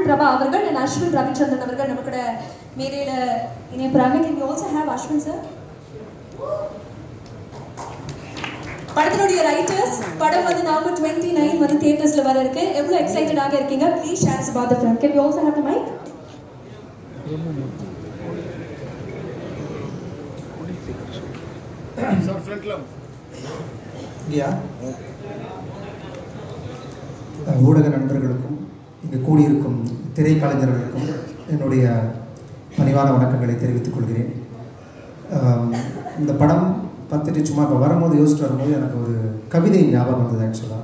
Prabha avargal and Ashwin Ravichandran avargal namakkude மேடையில இணைய போறாங்க. Can we also have Ashwin sir? படத்தினுடைய writers, படம் வந்து November 29 வந்து தியேட்டர்ஸ்ல வர இருக்கு. எவ்வளவு எக்ஸைட்டடாக இருக்கீங்க? Please share us about the film. Can we also have the mic? Sir, front lam. Yeah. ஊடக நண்பர்களுக்கும் இங்கு கூடியிருக்கும் திரைக்கலைஞர்களுக்கும் என்னுடைய பணிவான வணக்கங்களை தெரிவித்துக் கொள்கிறேன். இந்த படம் பார்த்துட்டு சும்மா இப்போ வரும்போது யோசிச்சுட்டு வரும்போது எனக்கு ஒரு கவிதை ஞாபகம் வந்தது. ஆக்சுவலாக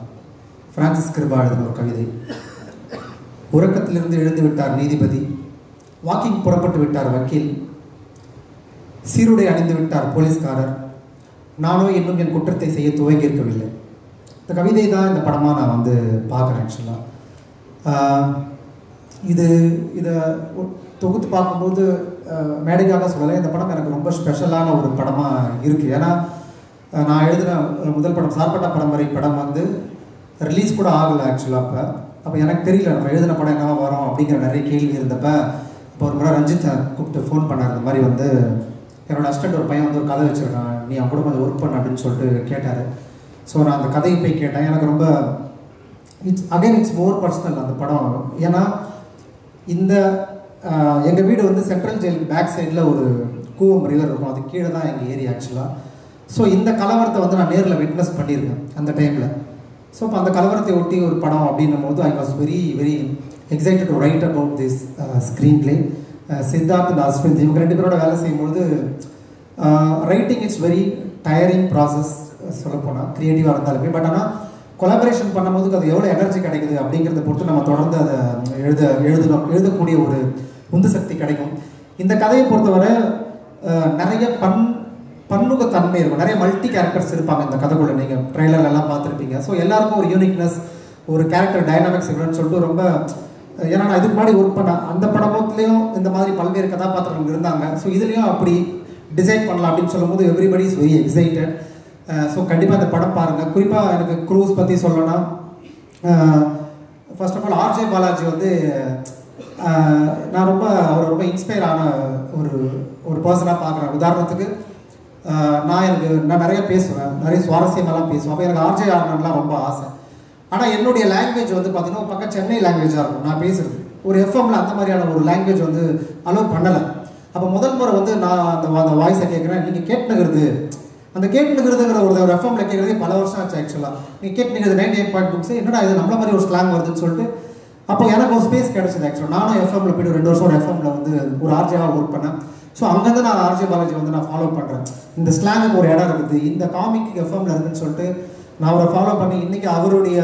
ஃப்ரான்சிஸ் கிருபா எழுதின ஒரு கவிதை. உறக்கத்திலிருந்து எழுந்து விட்டார் நீதிபதி, வாக்கிங் புறப்பட்டு விட்டார் வக்கீல், சீருடை அணிந்து விட்டார் போலீஸ்காரர், நானோ இன்னும் என் குற்றத்தை செய்ய துவங்கியிருக்கவில்லை. இந்த கவிதை தான் இந்த படமாக நான் வந்து பார்க்குறேன். ஆக்சுவலாக இதை தொகுத்து பார்க்கும்போது மேடைக்காக சொல்லலை, இந்த படம் எனக்கு ரொம்ப ஸ்பெஷலான ஒரு படமாக இருக்குது. ஏன்னா நான் எழுதின முதல் படம் சார்பட்டா படம் வரை படம் வந்து ரிலீஸ் கூட ஆகலை ஆக்சுவலாக. அப்போ எனக்கு தெரியல நம்ம எழுதின படம் என்னவா வரும் அப்படிங்கிற நிறைய கேள்வி இருந்தப்போ இப்போ ஒரு முறை ரஞ்சித் கூப்பிட்டு ஃபோன் பண்ணார். இந்த மாதிரி வந்து என்னோடய அசிஸ்டண்ட் ஒரு பையன் வந்து ஒரு கதை வச்சுருக்கான், நீ அவன் கூட கொஞ்சம் ஒர்க் பண்ண அப்படின்னு சொல்லிட்டு கேட்டார். ஸோ நான் அந்த கதையை போய் கேட்டேன். எனக்கு ரொம்ப இட்ஸ் மோர் பர்சனல் அந்த படம். ஏன்னா இந்த எங்கள் வீடு வந்து சென்ட்ரல் ஜெயிலுக்கு பேக் சைடில் ஒரு கூவம் ரிவர் இருக்கும், அது கீழே தான் எங்கள் ஏரியா ஆக்சுவலாக. ஸோ இந்த கலவரத்தை வந்து நான் நேரில் விட்னஸ் பண்ணியிருக்கேன் அந்த டைமில். ஸோ இப்போ அந்த கலவரத்தை ஒட்டி ஒரு படம் அப்படின்னும் போது I was very very excited to right about this screen play. Siddharth and Ashwin இவங்க ரெண்டு பேரோட வேலை செய்யும்போது writing it's very tiering process சொல்லப்போனால், க்ரியேட்டிவாக இருந்தாலுமே. பட் ஆனால் கொலாபரேஷன் பண்ணும்போது அது எவ்வளோ எனர்ஜி கிடைக்குது அப்படிங்கிறத பொறுத்து நம்ம தொடர்ந்து அதை எழுதக்கூடிய ஒரு உந்து சக்தி கிடைக்கும். இந்த கதையை பொறுத்தவரை நிறைய பன்முகத்தன்மை இருக்கும், நிறைய மல்டி கேரக்டர்ஸ் இருப்பாங்க இந்த கதைக்குள்ள. நீங்கள் ட்ரெய்லர்லாம் பார்த்துருப்பீங்க. ஸோ எல்லாருக்கும் ஒரு யூனிக்னஸ், ஒரு கேரக்டர் டைனாமிக்ஸ் இருக்குன்னு சொல்லிட்டு ரொம்ப, ஏன்னா நான் இதுக்கு முன்னாடி ஒர்க் பண்ணேன் அந்த படத்துலேயும் இந்த மாதிரி பல்வேறு கதாபாத்திரங்கள் இருந்தாங்க. ஸோ இதுலேயும் அப்படி டிசைன் பண்ணலாம் அப்படின்னு சொல்லும்போது everybody is very excited. So கண்டிப்பாக இந்த படம் பாருங்கள். குறிப்பாக எனக்கு க்ரூஸ் பற்றி சொல்லணும்னா, first of all RJ Balaji வந்து நான் அவர் ரொம்ப இன்ஸ்பயர் ஆன ஒரு பர்சனாக பார்க்குறேன். உதாரணத்துக்கு நான் நிறைய பேசுவேன், நிறைய சுவாரஸ்யமெல்லாம் பேசுவேன். அப்போ எனக்கு ஆர்ஜே ஆடணும்லாம் ரொம்ப ஆசை. ஆனால் என்னுடைய லாங்குவேஜ் வந்து பார்த்தீங்கன்னா ஒரு பக்கம் சென்னை லாங்குவேஜாக இருக்கும் நான் பேசுகிறது. ஒரு எஃப்எம்மில் அந்த மாதிரியான ஒரு லாங்குவேஜ் வந்து அலோவ் பண்ணலை. அப்போ முதல் முறை வந்து நான் அந்த வாய்ஸை கேட்குறேன். நீங்கள் கேட்டுனுங்கிறது, அந்த கேட்டுனுங்கிறதுங்கிற ஒரு எஃப்எம்ல கேட்குறதே பல வருஷம் ஆச்சு ஆக்சுவலாக. நீங்கள் கேட்டுனுங்கிறது 98.6 என்னடா இது நம்மள மாதிரி ஒரு ஸ்லாங் வருதுன்னு சொல்லிட்டு அப்போ எனக்கு ஒரு ஸ்பேஸ் கிடச்சிது. ஆக்சுவலாக நானும் எஃப்எம்ல போய்ட்டு 2 வருஷம் ஒரு எஃப்எம்ல வந்து ஒரு ஆர்ஜேவாக ஒர்க் பண்ணேன். ஸோ அங்கேருந்து நான் ஆர்ஜே பாலாஜி வந்து நான் ஃபாலோ பண்ணுறேன். இந்த ஸ்லாங்குக்கு ஒரு இடம் இருக்குது, இந்த காமிக் எஃப்எம்ல இருக்குன்னு சொல்லிட்டு நான் அவரை ஃபாலோ பண்ணி இன்றைக்கி அவருடைய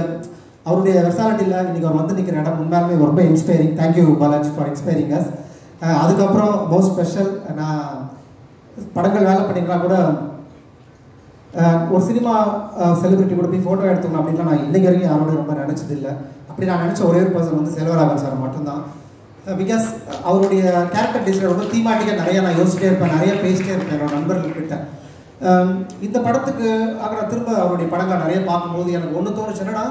வெர்சாலிட்டியில் இன்றைக்கி அவர் வந்து நிற்கிற இடம் உண்மையாலுமே ரொம்ப inspiring. Thank you Balaji for inspiring as. அதுக்கப்புறம் மோஸ்ட் ஸ்பெஷல், நான் படங்கள் வேலை பண்ணிக்கலாம் கூட ஒரு சினிமா செலிபிரிட்டி கூட போய் ஃபோட்டோ எடுத்துக்கணும் அப்படின்லாம் நான் இன்றைக்கு வரைக்கும் யாரோட ரொம்ப நினச்சதில்லை. அப்படி நான் நினச்ச ஒரே ஒரு பர்சன் வந்து செல்வராகவன் சார் மட்டும்தான். பிகாஸ் அவருடைய கேரக்டர் டிசைன் ரொம்ப தீமாட்டிக்காக நிறைய நான் யோசிச்சிட்டே இருப்பேன், நிறைய பேசிட்டே இருப்பேன் என்னோட நண்பர்கள்கிட்ட. இந்த படத்துக்கு நான் திரும்ப அவருடைய படங்களை நிறைய பார்க்கும்போது எனக்கு ஒன்று தோணுச்சு. என்னன்னா,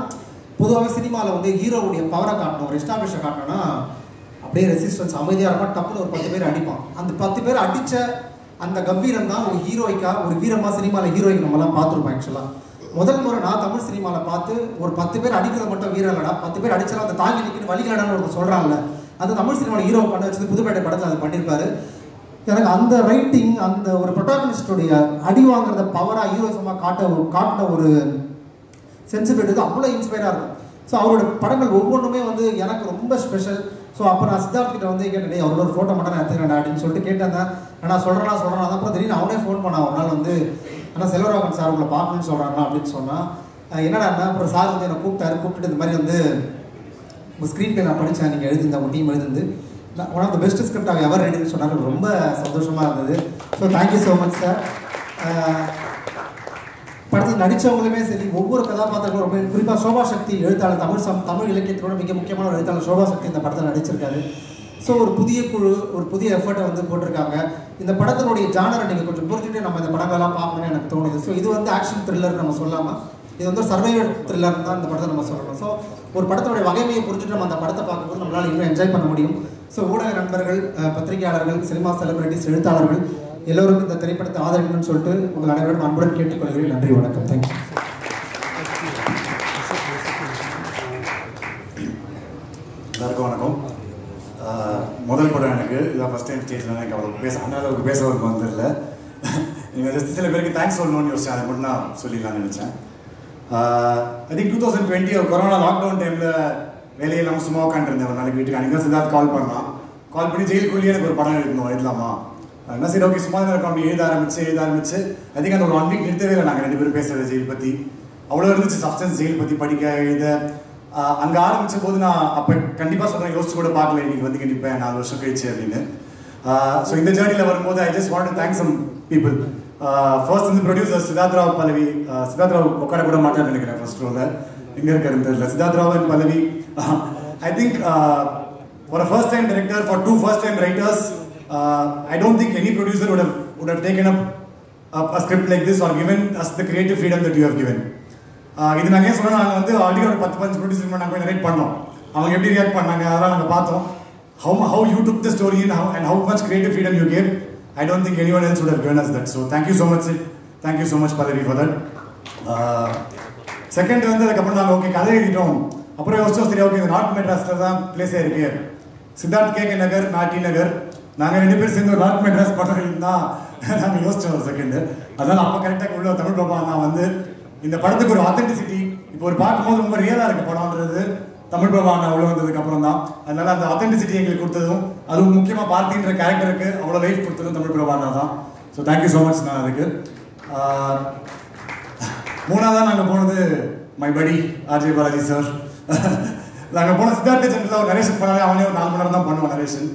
பொதுவாகவே சினிமாவில் வந்து ஹீரோவுடைய பவரை காட்டணும், ஒரு எஸ்டாப்ளிஷை காட்டணும்னா அப்படியே ரெசிஸ்டன்ஸ் அமைதியாக இருப்பான், டப்புன்னு ஒரு 10 பேர் அடிப்பான். அந்த 10 பேர் அடித்த அந்த கம்பீரம் தான் ஒரு ஹீரோய்க்கா, ஒரு வீரமாக சினிமாவில் ஹீரோய்க்கு நம்மலாம் பார்த்துருப்போம். ஆக்சுவலாக முதல் முறை நான் தமிழ் சினிமாவில் பார்த்து ஒரு 10 பேர் அடிக்கிறது மட்டும் வீரம் இல்லடா, 10 பேர் அடிச்சாலும் அந்த தாங்கி நிற்கின்னு வலிகளடான்னு ஒருத்தர் சொல்கிறாங்கல்ல, அது தமிழ் சினிமாவில் ஹீரோ பண்ண வச்சது புதுப்பேட்டை படத்தில் அது பண்ணியிருப்பாரு. எனக்கு அந்த ரைட்டிங், அந்த ஒரு ப்ரொட்டாகனிஸ்டுடைய அடி வாங்குறத பவராக ஹீரோசமாக காட்டின ஒரு சென்சிபிலிட்டி அவ்வளோ இன்ஸ்பைராக இருக்கும். ஸோ அவரோட படங்கள் ஒவ்வொன்றுமே வந்து எனக்கு ரொம்ப ஸ்பெஷல். ஸோ அப்போ நான் சித்தார்த் கிட்ட வந்து கேட்டேன், அவரோட ஒரு ஃபோட்டோ மட்டும் நான் எடுத்துக்கிறேன் அப்படின்னு சொல்லிட்டு கேட்டேன். நான் சொல்கிறேன் அப்புறம் திடீர்னு அவனே ஃபோன் பண்ணான் ஒரு நாள் வந்து, ஆனால் செல்வராகவன் சார் உங்களை பார்க்கணும்னு சொல்கிறாங்களா அப்படின்னு சொன்னால், என்னடா அப்புறம் சார் வந்து என்னை கூப்பிட்டு இந்த மாதிரி வந்து உங்கள் ஸ்க்ரீன் பிளே நான் படித்தேன், நீங்கள் எழுதிருந்தேன், உங்கள் டீம் எழுதிருந்து one of the best script I've ever ரெடின்னு சொன்னாங்க. ரொம்ப சந்தோஷமாக இருந்தது. So thank you so much sir. படத்தில் நடித்தவங்களுமே சரி, ஒவ்வொரு கதாபாத்திரங்களும் ரொம்ப, குறிப்பாக சோபா சக்தி எழுத்தாளர், தமிழ் இலக்கியத்தோட மிக முக்கியமான ஒரு எழுத்தாளர் சோபா சக்தி இந்த படத்தில் நடிச்சிருக்காரு. ஸோ ஒரு புதிய குழு, ஒரு புதிய எஃபர்ட்டை வந்து போட்டிருக்காங்க. இந்த படத்தினுடைய ஜானரை நீங்கள் கொஞ்சம் புரிஞ்சுட்டு நம்ம இந்த படங்கள்லாம் பார்க்கணும்னு எனக்கு தோணுது. ஸோ இது வந்து ஆக்ஷன் த்ரில்லர் நம்ம சொல்லாமல் இது வந்து சர்வைவல் த்ரில்லர் தான் இந்த படத்தை நம்ம சொல்லணும். ஸோ ஒரு படத்தோடைய வகைமையை புரிஞ்சுட்டு நம்ம அந்த படத்தை பார்க்கும்போது நம்மளால் இன்னும் என்ஜாய் பண்ண முடியும். ஸோ ஊடக நண்பர்கள், பத்திரிகையாளர்கள், சினிமா செலிபிரிட்டிஸ், எழுத்தாளர்கள் எல்லோருக்கும் இந்த திரைப்படத்தை ஆதரிக்கணும்னு சொல்லிட்டு உங்கள் அனைவரும் அன்புடன் கேட்டுக்கொள்கிறேன். நன்றி, வணக்கம். தேங்க்யூ. எல்லாருக்கும் வணக்கம். முதல் படம் எனக்கு இதான் ஃபஸ்ட் டைம் ஸ்டேஜில் எனக்கு அவ்வளோ அண்ணாவுக்கு பேச ஒரு வந்துடல. நீங்கள் ஜஸ்ட் சில பேருக்கு தேங்க்ஸ் சொல்லணும்னு யோசிச்சேன். அதை மட்டும் நான் சொல்லிடலாம்னு நினச்சேன். ஐ திங்க் 2020 கொரோனா லாக்டவுன் டைமில் வேலையெல்லாம் சும்மா உட்காந்துருந்தேன் ஒரு நாளைக்கு வீட்டுக்கு. அன்றைக்கி தான் சித்தார்த் கால் பண்ணி ஜெயிலுக்குள்ளேயே எனக்கு ஒரு படம் எடுக்கணும், எழுதலாமா? என்ன சரி ஓகே சும்மா தான் இருக்கும். அப்படி எழுத ஆரம்பிச்சு ஐ திங்க் அந்த ஒரு 1 வீக் நிறுத்தவே இல்லை. நாங்கள் 2 பேரும் பேசுகிறது ஜெயில் பற்றி அவ்வளோ இருந்துச்சு. சப்ஸ்டன்ஸ் ஜெயில் பற்றி படிக்க எழுத அங்கே ஆரம்பித்த போது நான் அப்போ கண்டிப்பாக சொல்கிறேன், யோசிச்சு கூட பார்க்கல இன்றைக்கி வந்து நிற்பேன் 4 வருஷம் கழிச்சு அப்படின்னு. ஸோ இந்த ஜேர்னியில் வரும்போது I just want to thank some people. First வந்து ப்ரொடியூசர் சித்தார்த் ராவ், பல்லவி. சித்தார்த் ராவ் உட்கார கூட மாட்டான்னு நினைக்கிறேன் ஃபர்ஸ்ட் ரோவில். எங்கே இருக்காருன்னு தெரியல. Siddharth Rao and Pallavi. I think for a first time director, for 2 first time writers, I don't think any producer would have taken up a script like this or given us the creative freedom that you have given. இது நாங்கள் ஏன் சொன்னால் நாங்கள் வந்து already ஒரு 10-15 producer நாங்கள் போய் narrate பண்ணோம். அவங்க எப்படி ரியாக்ட் பண்ணாங்க அதெல்லாம் நாங்கள் பார்த்தோம். How you took the story and how much creative freedom you gave. I don't think anyone else would have given us that. So thank you so much, Sid. Thank you so much, Pallavi, for that. Second வந்து அதுக்கப்புறம் நாங்கள் okay கதை எழுதிட்டோம். அப்புறம் யோசிச்சோம், சரி okay இந்த north மெட்ராஸில் தான் பிளேஸே இருக்கு. சித்தார்த் கே நகர், நான் டி நகர், நாங்கள் 2 பேர் சேர்ந்து ஒரு நார்த் மெட்ராஸ் படம் தான் நாங்கள் யோசிச்சோம் ஒரு செகண்டு. அதனால் அப்போ கரெக்டாக உள்ள தமிழ் பாபா நான் வந்து இந்த படத்துக்கு ஒரு ஆத்தென்டிசிட்டி, இப்போ ஒரு பார்க்கும்போது ரொம்ப ரியலாக இருக்குது படம்ன்றது தமிழ் பிரபா அண்ணா உள்ள வந்ததுக்கு அப்புறம் தான். அதனால அந்த ஆத்தென்டிசிட்டி எங்களுக்கு கொடுத்ததும், அதுவும் முக்கியமாக பார்த்தின்ற கேரக்டருக்கு அவ்வளோ லைஃப் கொடுத்ததும் தமிழ் பிரபா அண்ணா தான். ஸோ தேங்க்யூ ஸோ மச் நான் அதுக்கு. மூணாவதாக நாங்கள் போனது மை படி ஆர்ஜே பாலாஜி சார். நாங்கள் போன சித்தார்த்த ஜென்ரலாக ஒரு நரேஷன் பண்ணாலே அவனே ஒரு 4 மணி நேரம் தான் பண்ணுவோம் நரேஷன்.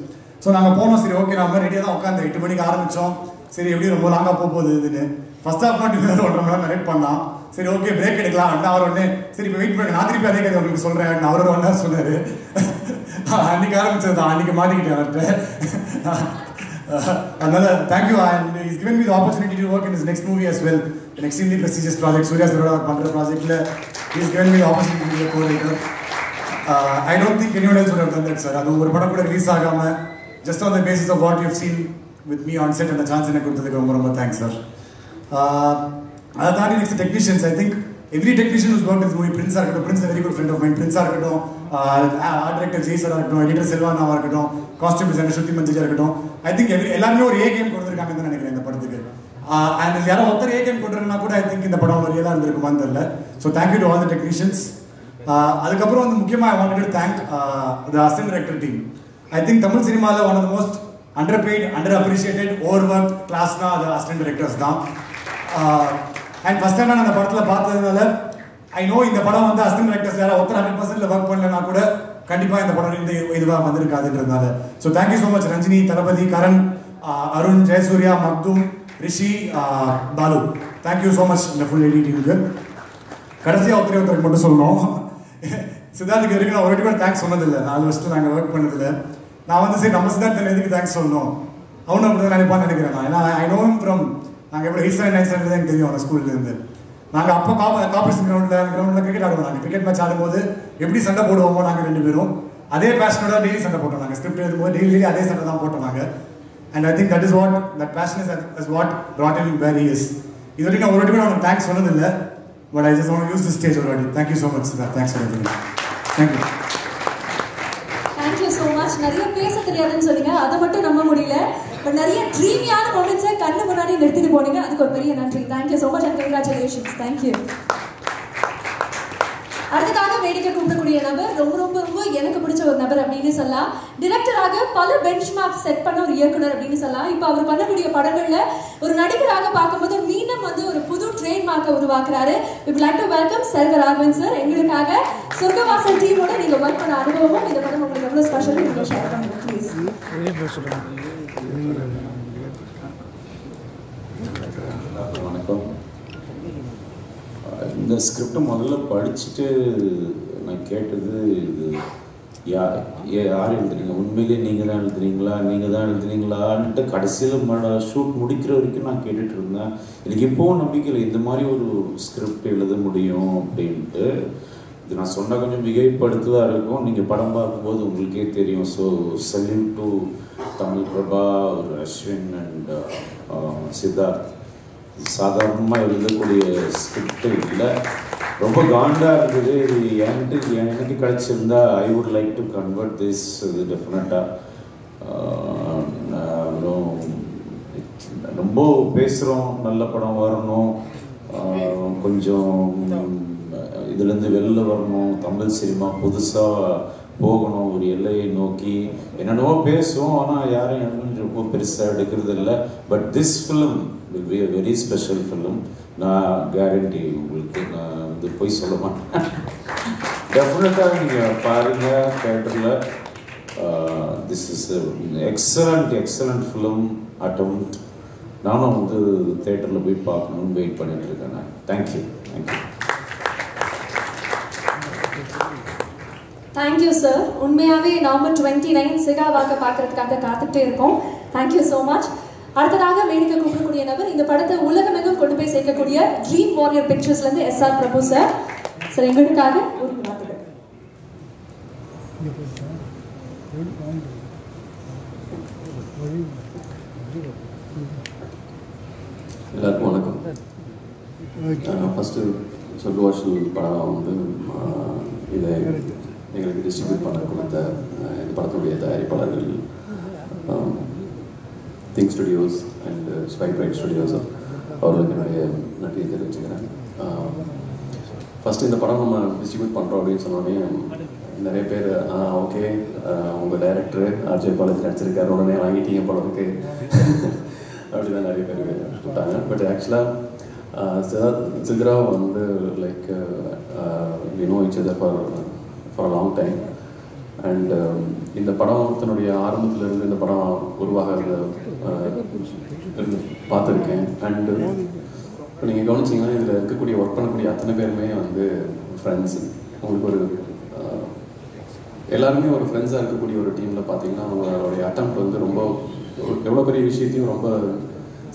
ஸோ நாங்கள் போனோம். சரி ஓகே நம்ம ரெடியாக தான் உட்காந்து 8 மணிக்கு ஆரம்பித்தோம். சரி எப்படி ரொம்ப லாங்காக போகுது இதுன்னு. ஃபர்ஸ்ட் ஹாஃப் மட்டும் 1.5 மணி நேரம் நரேட் பண்ணலாம். சரி ஓகே பிரேக் எடுக்கலாம் அப்படின்னா அவர் உடனே சரி இப்போ வெயிட் பண்ணி நான் திருப்பி அதே கதை உங்களுக்கு சொல்கிறேன் அவர் 1 hour சொன்னார். அன்றைக்கி ஆரம்பிச்சது தான், அன்றைக்கி மாட்டிக்கிட்டேன் அவர்கிட்ட. அதனால thank you. And is given me the opportunity to work in is next movie as well. an extremely prestigious project. Surya Saroda பண்ணுற ப்ராஜெக்டில் is given me the opportunity to be a co-writer. I don't think anyone else would have done that, sir. அது ஒரு படம் கூட release ஆகாமல் just on the basis of what you have seen with me on set and the chance எனக்கு கொடுத்ததுக்கு ரொம்ப ரொம்ப thanks sir. அதை தாண்டி next technicians. I think every technician who's worked in this movie, பிரின்ஸாக இருக்கட்டும், Prince very good friend of mine, பிரின்ஸாக இருக்கட்டும், ஆர்ட் டைரக்டர் ஜெய் சாராக இருக்கட்டும், எடிட்டர் செல்வானாவாக இருக்கட்டும், காஸ்டியூம் டிசைனர் ஸ்ருதி மஞ்சிஜா இருக்கட்டும், ஐ திங்க் எல்லாருமே ஒரு ஏ கேம் கொடுத்துருக்காங்கன்னு நினைக்கிறேன் இந்த படத்துக்கு. அண்ட் யாரோ ஒருத்தர் ஏ கேம் கொடுத்துருந்தா கூட ஐ திங்க் இந்த படம் ஒரு ரியலாக இருந்திருக்குமான்னு தெரியல. So thank you to all the technicians. அதுக்கப்புறம் வந்து முக்கியமாக I wanted to thank the assistant director team. I think Tamil சினிமாவில் one of the most underpaid, underappreciated, overworked classனா அது அசிஸ்டன்ட் டைரக்டர்ஸ் தான். அண்ட் ஃபர்ஸ்ட் டைம் நான் அந்த படத்தில் பார்த்ததுனால ஐ நோ இந்த படம் வந்து அசிஸ்டன்ட் டைரக்டர்ஸ் யாராவது ஒருத்தர் 100% ஒர்க் பண்ணலன்னா கூட கண்டிப்பாக இந்த படம் இந்த இதுவாக வந்திருக்காதுன்றதுனால. So thank you so much Ranjini, Thalapathi, Karan, Arun, Jayasurya, Makhdoom, Rishi, Balu. Thank you so much இந்த ஃபுல் எடி டீமுக்கு. கடைசியாக ஒருத்தருக்கு மட்டும் சொல்லணும். சித்தார்த்துக்கு வரைக்கும் நான் ஒரு வாட்டி கூட தேங்க்ஸ் சொன்னதில்லை. 4 வருஷத்தில் நாங்கள் ஒர்க் பண்ணதில்லை. நான் வந்து சரி நம்ம சித்தார்த்தன் எதுக்கு தேங்க்ஸ் சொல்லணும், அவனும் அப்படி தான் நினைப்பான்னு நினைக்கிறேன் நான். ஏன்னா ஐ நோ ஹிம் ஃப்ரம் நாங்கள் எப்படி 8th and 9th standard தான் எனக்கு தெரியும் அந்த ஸ்கூல்லேருந்து. நாங்கள் அப்போ காம்படிஷன் கிரவுண்டில் கிரிக்கெட் ஆடுவோம். நாங்கள் கிரிக்கெட் மேட்ச் ஆடும்போது எப்படி சண்டை போடுவோமோ நாங்கள் 2 பேரும் அதே பேஷனோட டெய்லி சண்டை போட்டோம். நாங்கள் ஸ்கிரிப்ட் எழுதும்போது டெய்லி அதே சண்டை தான் போட்டோம் நாங்கள். And I think that is what that fashion is what brought him where he is. இது வரைக்கும் நான் ஒரு வாட்டி கூட அவனுக்கு தேங்க்ஸ் சொன்னதில்லை. But I just want to use this stage ஒரு வாட்டி. Thank you so much sir. Thanks for everything. Thank you. Thank you so much. நிறைய பேச தெரியாதுன்னு சொன்னீங்க, அதை மட்டும் நம்ப முடியல. பட் நிறைய ட்ரீமியான மொமெண்ட்ஸை கண்ணு முன்னாடி நிறுத்திட்டு போனீங்க, அதுக்கு ஒரு பெரிய நன்றி. Thank you so much and congratulations. Thank you. அடுத்ததாக வேடிக்கை கூப்பிடக்கூடிய நபர் ரொம்ப ரொம்ப ரொம்ப எனக்கு பிடிச்ச ஒரு நபர் அப்படின்னு சொல்லலாம். டிரெக்டராக பல பெஞ்ச் மார்க் செட் பண்ண ஒரு இயக்குனர் அப்படின்னு சொல்லலாம். இப்போ அவர் பண்ணக்கூடிய படங்கள்ல ஒரு நடிகராக பார்க்கும்போது மீண்டும் வந்து ஒரு புது ட்ரேட் மார்க்கை உருவாக்குறாரு. We would like to welcome Selvaraghavan sir. எங்களுக்காக சொர்க்கவாசல் டீமோட நீங்க ஒர்க் பண்ண அனுபவமும் இந்த படம் உங்களுக்கு எவ்வளவு ஸ்பெஷல் நீங்க ஷேர் பண்ணுங்க ப்ளீஸ். வணக்கம். இந்த ஸ்கிரிப்டை முதல்ல படிச்சுட்டு நான் கேட்டது இது யார் எழுதுறீங்க, உண்மையிலேயே நீங்கள் தான் எழுதுறீங்களான்ட்டு கடைசியில் ஷூட் முடிக்கிற வரைக்கும் நான் கேட்டுட்டு இருந்தேன். எனக்கு இப்போவும் நம்பிக்கையில் இந்த மாதிரி ஒரு ஸ்கிரிப்ட் எழுத முடியும் அப்படின்ட்டு. இது நான் சொன்னால் கொஞ்சம் மிகைப்படுத்துதாக இருக்கும், நீங்கள் படம் பார்க்கும்போது உங்களுக்கே தெரியும். So salute to Tamil Prabha, ஒரு அஸ்வின் அண்ட் சித்தார்த். சாதாரணமாக எழுதக்கூடிய ஸ்கிரிப்ட் இல்லை, ரொம்ப காண்டாக இருக்குது. இது எனக்கு கிடச்சிருந்தா I would like to convert this. இது டெஃபினட்டாக ரொம்ப பேசுகிறோம், நல்ல படம் வரணும், கொஞ்சம் இதுலேருந்து வெளில வரணும், தமிழ் சினிமா புதுசாக போகணும், ஒரு எல்லையை நோக்கி என்னென்னவோ பேசுவோம். ஆனால் யாரையும் ரொம்ப பெருசாக எடுக்கிறது இல்லை. But this film will be a very special film. நான் கேரண்டி உங்களுக்கு, நான் வந்து போய் சொல்ல மாட்டேன். டெஃபினட்டாக நீங்கள் பாருங்கள் தேட்டரில். This is excellent film attempt. நானும் வந்து தேட்டரில் போய் பார்க்கணுன்னு வெயிட் பண்ணிட்டு இருக்கேன். நான் தேங்க்யூ. Thank you sir. உண்மையாகவே நவம்பர் 29 சிகாவாக பார்க்கறதுக்காக காத்துட்டே இருக்கோம். Thank you so much. அடுத்ததாக மேடைக்கு கூப்பிடக்கூடிய நபர், இந்த படத்தை உலகமெங்கும் கொண்டு போய் சேர்க்கக்கூடிய ட்ரீம் வாரியர் பிக்சர்ஸ்லேருந்து எஸ்ஆர் பிரபு சார். சார் எங்களுக்காக ஒரு வார்த்தைகள். எல்லாருக்கும் வணக்கம். ஃபஸ்ட்டு சொர்க்கவாசல் படம் வந்து இதை எங்களுக்கு டிஸ்ட்ரிபியூட் பண்ண கொடுத்த இந்த படத்துடைய தயாரிப்பாளர்கள் think studios and spike right studios அவர்களுக்கு என்னுடைய நன்றியை தெரிவிச்சுக்கிறேன். ஃபஸ்ட்டு இந்த படம் நம்ம டிஸ்ட்ரிபியூட் பண்ணுறோம் அப்படின்னு சொன்னோடனே நிறைய பேர் ஓகே உங்கள் டைரக்டர் ஆர்ஜே பாலாஜி நடிச்சிருக்காரு, உடனே வாங்கிட்டீங்க படத்துக்கு அப்படி தான் நிறைய பேர் விட்டாங்க. பட் ஆக்சுவலாக சித்ரா வந்து like we know each other for a long time. And இந்த படத்தினுடைய ஆரம்பத்திலிருந்து இந்த படம் உருவாகிறத பார்த்துருக்கேன். அண்டு இப்போ நீங்கள் கவனிச்சிங்கன்னா இதில் இருக்கக்கூடிய ஒர்க் பண்ணக்கூடிய அத்தனை பேருமே வந்து ஃப்ரெண்ட்ஸு. உங்களுக்கு ஒரு எல்லாருமே ஒரு ஃப்ரெண்ட்ஸாக இருக்கக்கூடிய ஒரு டீமில் பார்த்தீங்கன்னா அவங்களுடைய அட்டெம்ப்ட் வந்து ரொம்ப எவ்வளோ பெரிய விஷயத்தையும் ரொம்ப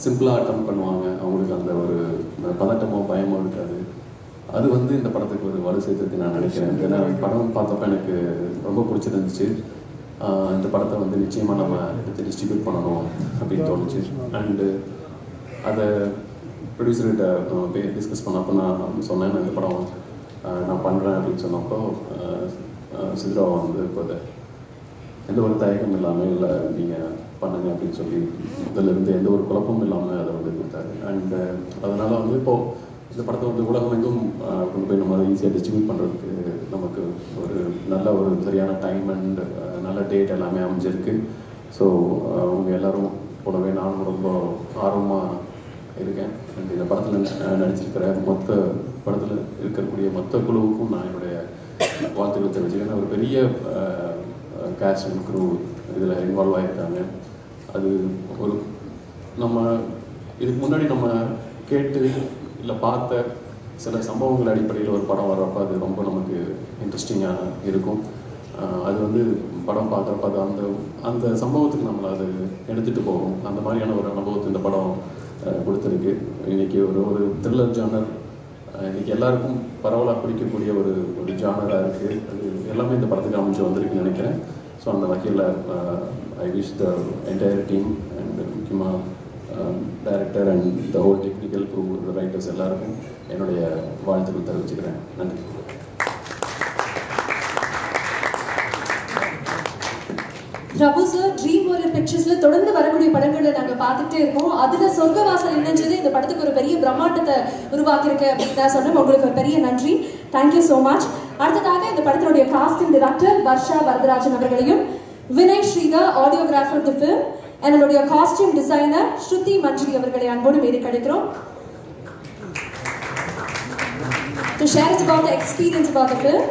சிம்பிளாக அட்டம் பண்ணுவாங்க. அவங்களுக்கு அந்த ஒரு பதட்டமோ பயமோ இருக்காது. அது வந்து இந்த படத்துக்கு ஒரு வலு சேர்த்துருக்கு நான் நினைக்கிறேன். ஏன்னா படம் பார்த்தப்ப எனக்கு ரொம்ப பிடிச்சிருந்துச்சு. இந்த படத்தை வந்து நிச்சயமாக நம்ம எடுத்து டிஸ்ட்ரிபியூட் பண்ணணும் அப்படின்னு தோணுச்சு. அண்டு அதை ப்ரொடியூசர்கிட்ட டிஸ்கஸ் பண்ணப்போ நான் சொன்னேன், இந்த படம் நான் பண்ணுறேன் அப்படின்னு சொன்னப்போ சித்ராவை வந்து இப்போ எந்த ஒரு தயக்கம் இல்லாமல் இல்லை நீங்கள் பண்ணுங்க அப்படின்னு சொல்லி முதல்லேருந்து எந்த ஒரு குழப்பமும் இல்லாமல் அதை வந்து கொடுத்தாரு. அண்ட் அதனால் வந்து இப்போது இந்த படத்தை வந்து உலகம் எங்கும் கொண்டு போய் நம்ம ஈஸியாக டிஸ்ட்ரிபியூட் பண்ணுறதுக்கு நமக்கு ஒரு நல்ல ஒரு சரியான டைம் அண்ட் நல்ல டேட் எல்லாமே அமைஞ்சிருக்கு. ஸோ அவங்க எல்லோரும் போலவே நானும் ரொம்ப ஆர்வமாக இருக்கேன். அண்ட் இந்த படத்தில் நடிச்சிருக்கிற படத்தில் இருக்கக்கூடிய மொத்த குழுவுக்கும் நான் என்னுடைய வாழ்த்துக்களை தெரிவிச்சுக்கிறேன். ஒரு பெரிய கேஸ்ட் அண்ட் க்ரூ இதில் இன்வால்வ் ஆகியிருக்காங்க. அது ஒரு நம்ம இதுக்கு முன்னாடி நம்ம கேட்டு இல்லை பார்த்த சில சம்பவங்கள் அடிப்படையில் ஒரு படம் வர்றப்போ அது ரொம்ப நமக்கு இன்ட்ரெஸ்டிங்காக இருக்கும். அது வந்து படம் பார்க்குறப்ப அது அந்த அந்த சம்பவத்துக்கு நம்மளை அது எடுத்துகிட்டு போகும். அந்த மாதிரியான ஒரு அனுபவத்தை இந்த படம் கொடுத்துருக்கு. இன்றைக்கி ஒரு த்ரில்லர் ஜானர் இன்றைக்கி எல்லாருக்கும் பரவலாக பிடிக்கக்கூடிய ஒரு ஜானராக இருக்குது. அது எல்லாமே இந்த படத்துக்கு அமைச்சு வந்திருக்குன்னு நினைக்கிறேன். ஸோ அந்த வகையில் I wish the entire team and முக்கியமாக director and the whole technical crew, writers எல்லாருக்கும் என்னுடைய வாழ்த்துக்கள் தெரிவிச்சுக்கிறேன். நன்றி. பிரபு சார், ட்ரீம் வாரியர் பிக்சர்ஸ்ல தொடர்ந்து வரக்கூடிய படங்களை நாங்க பார்த்துட்டே இருக்கோம். அதுல சொர்க்கவாசல் இணைஞ்சது இந்த படத்துக்கு ஒரு பெரிய பிரம்மாண்டத்தை உருவாக்கியிருக்கு அப்படின்னு தான் சொன்னோம். உங்களுக்கு ஒரு பெரிய நன்றி. Thank you so much. அடுத்ததாக இந்த படத்தினுடைய காஸ்டிங் டைரக்டர் வர்ஷா வரதராஜன் அவர்களையும், Vinay Sridhar audiographer the film, என்னுடைய காஸ்டியூம் டிசைனர் ஸ்ருதி மஞ்சுரி அவர்களை அன்போடு மேலே கிடைக்கிறோம். To share us about the experience about the film.